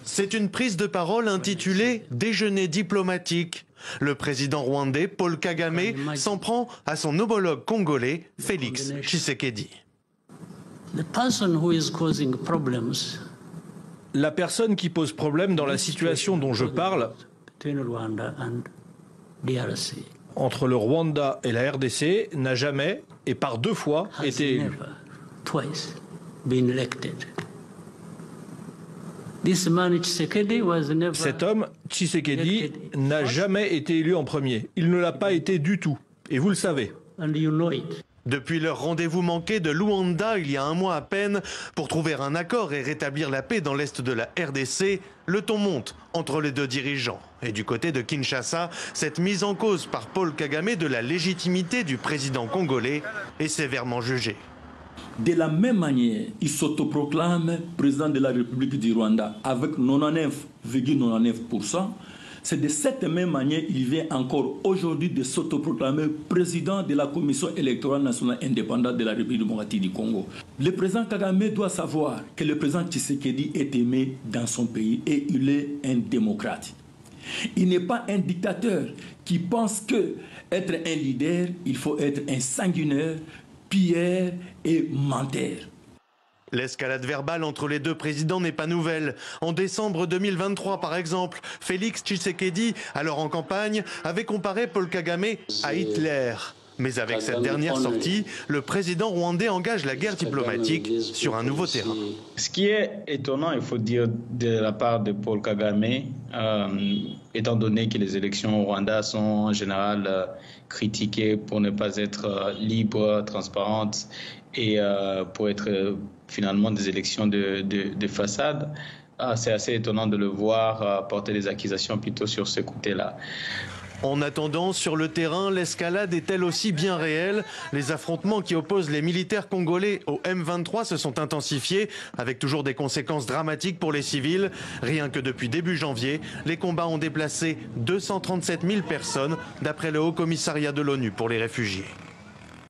C'est une prise de parole intitulée « Déjeuner diplomatique ». Le président rwandais Paul Kagame s'en prend à son homologue congolais Félix Tshisekedi. La personne qui pose problème dans la situation dont je parle entre le Rwanda et la RDC n'a jamais, et par 2 fois, été élu. Cet homme, Tshisekedi, n'a jamais été élu en premier. Il ne l'a pas été du tout. Et vous le savez. Depuis leur rendez-vous manqué de Luanda il y a 1 mois à peine, pour trouver un accord et rétablir la paix dans l'est de la RDC, le ton monte entre les 2 dirigeants. Et du côté de Kinshasa, cette mise en cause par Paul Kagame de la légitimité du président congolais est sévèrement jugée. De la même manière, il s'autoproclame président de la République du Rwanda avec 99,99%. C'est de cette même manière qu'il vient encore aujourd'hui de s'autoproclamer président de la Commission électorale nationale indépendante de la République démocratique du Congo. Le président Kagame doit savoir que le président Tshisekedi est aimé dans son pays et il est un démocrate. Il n'est pas un dictateur qui pense que être un leader, il faut être un sanguinaire, pilleur et menteur. L'escalade verbale entre les 2 présidents n'est pas nouvelle. En décembre 2023, par exemple, Félix Tshisekedi, alors en campagne, avait comparé Paul Kagame à Hitler. Mais avec cette dernière sortie, le président rwandais engage la guerre diplomatique sur un nouveau terrain. Ce qui est étonnant, il faut dire, de la part de Paul Kagame, étant donné que les élections au Rwanda sont en général critiquées pour ne pas être libres, transparentes et pour être finalement des élections de façade, c'est assez étonnant de le voir porter des accusations plutôt sur ce côté-là. En attendant, sur le terrain, l'escalade est elle aussi bien réelle. Les affrontements qui opposent les militaires congolais au M23 se sont intensifiés, avec toujours des conséquences dramatiques pour les civils. Rien que depuis début janvier, les combats ont déplacé 237 000 personnes, d'après le Haut Commissariat de l'ONU pour les réfugiés.